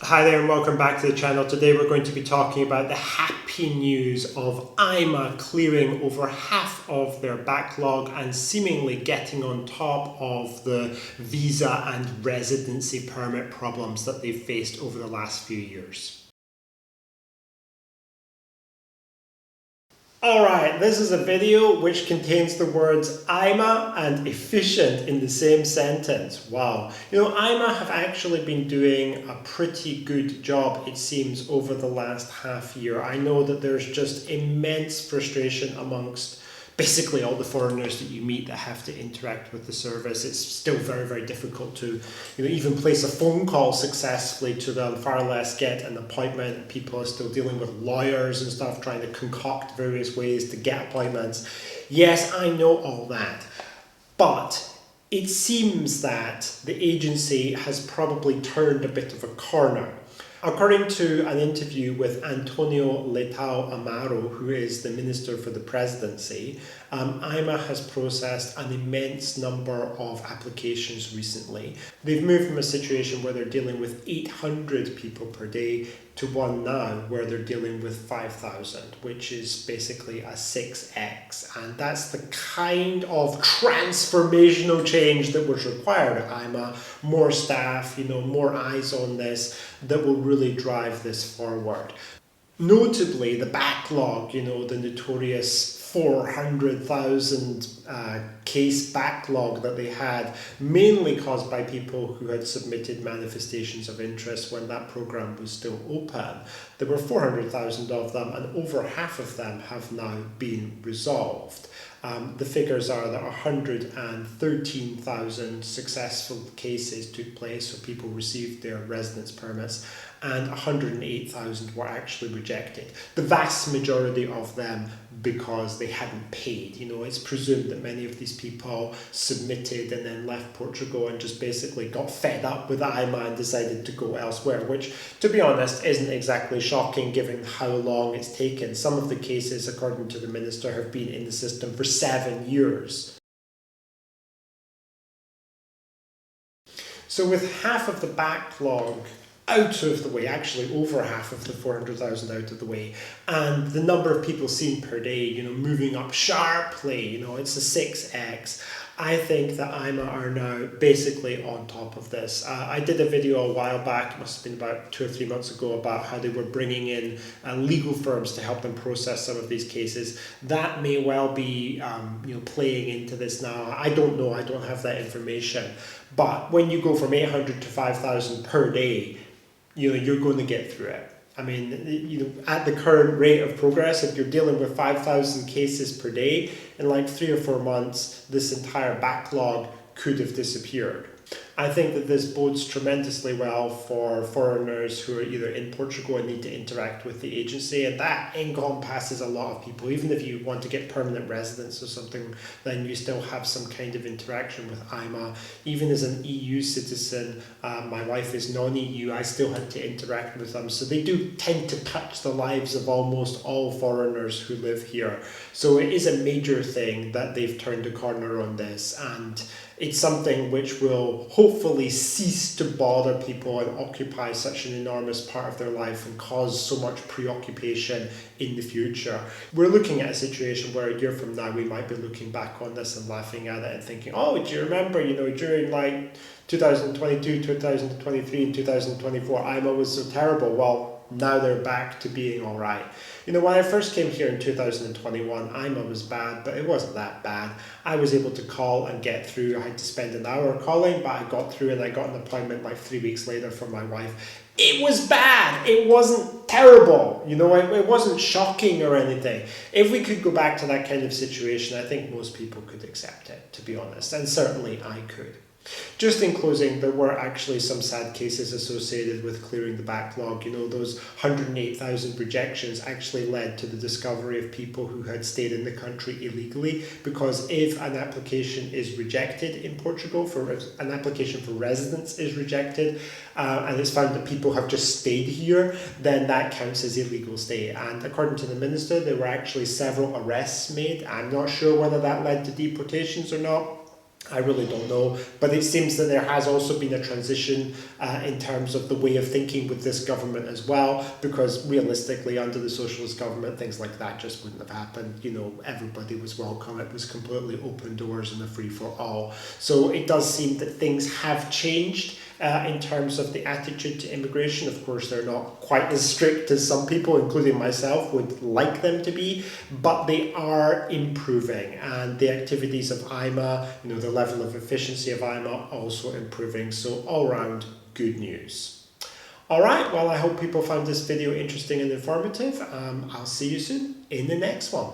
Hi there and welcome back to the channel. Today we're going to be talking about the happy news of AIMA clearing over half of their backlog and seemingly getting on top of the visa and residency permit problems that they've faced over the last few years. Alright, this is a video which contains the words AIMA and efficient in the same sentence. Wow. AIMA have actually been doing a pretty good job, it seems, over the last half year. I know that there's just immense frustration amongst basically all the foreigners that you meet that have to interact with the service. It's still very, very difficult to even place a phone call successfully to them, far less get an appointment. People are still dealing with lawyers and stuff, trying to concoct various ways to get appointments. Yes, I know all that, but it seems that the agency has probably turned a bit of a corner. According to an interview with Antonio Leitão Amaro, who is the Minister for the Presidency, AIMA has processed an immense number of applications recently. They've moved from a situation where they're dealing with 800 people per day to one now where they're dealing with 5,000, which is basically a 6x. And that's the kind of transformational change that was required at AIMA. More staff, more eyes on this that will really drive this forward. Notably, the backlog, the notorious 400,000 case backlog that they had, mainly caused by people who had submitted manifestations of interest when that program was still open. There were 400,000 of them, and over half of them have now been resolved. The figures are that 113,000 successful cases took place, so people received their residence permits, and 108,000 were actually rejected. The vast majority of them because they hadn't paid. It's presumed that many of these people submitted and then left Portugal and just basically got fed up with AIMA and decided to go elsewhere, which, to be honest, isn't exactly shocking given how long it's taken. Some of the cases, according to the minister, have been in the system for 7 years. So with half of the backlog out of the way, actually over half of the 400,000 out of the way, and the number of people seen per day, moving up sharply, it's a 6x. I think that AIMA are now basically on top of this. I did a video a while back, it must have been about 2 or 3 months ago, about how they were bringing in legal firms to help them process some of these cases. That may well be playing into this now. I don't know, I don't have that information. But when you go from 800 to 5,000 per day, you're going to get through it. I mean, at the current rate of progress, if you're dealing with 5,000 cases per day, in like 3 or 4 months, this entire backlog could have disappeared. I think that this bodes tremendously well for foreigners who are either in Portugal and need to interact with the agency, and that encompasses a lot of people. Even if you want to get permanent residence or something, then you still have some kind of interaction with AIMA. Even as an EU citizen, my wife is non-EU, I still had to interact with them. So they do tend to touch the lives of almost all foreigners who live here. So it is a major thing that they've turned a corner on this, and it's something which will hopefully cease to bother people and occupy such an enormous part of their life and cause so much preoccupation in the future. We're looking at a situation where a year from now we might be looking back on this and laughing at it and thinking, oh, do you remember, during like 2022, 2023 and 2024, AIMA was so terrible. Well, now they're back to being all right. When I first came here in 2021, AIMA was bad, but it wasn't that bad. I was able to call and get through. I had to spend an hour calling, but I got through and I got an appointment like 3 weeks later for my wife. It was bad. It wasn't terrible. It wasn't shocking or anything. If we could go back to that kind of situation, I think most people could accept it, to be honest, and certainly I could. Just in closing, there were actually some sad cases associated with clearing the backlog. Those 108,000 rejections actually led to the discovery of people who had stayed in the country illegally, because if an application is rejected in Portugal, an application for residence is rejected, and it's found that people have just stayed here, then that counts as illegal stay. And according to the minister, there were actually several arrests made. I'm not sure whether that led to deportations or not. I really don't know, but it seems that there has also been a transition in terms of the way of thinking with this government as well, because realistically under the socialist government things like that just wouldn't have happened. You know, everybody was welcome, it was completely open doors and a free for all. So it does seem that things have changed in terms of the attitude to immigration. Of course, they're not quite as strict as some people, including myself, would like them to be, but they are improving, and the activities of AIMA, you know, the level of efficiency of AIMA also improving. So all round good news. All right, well, I hope people found this video interesting and informative. I'll see you soon in the next one.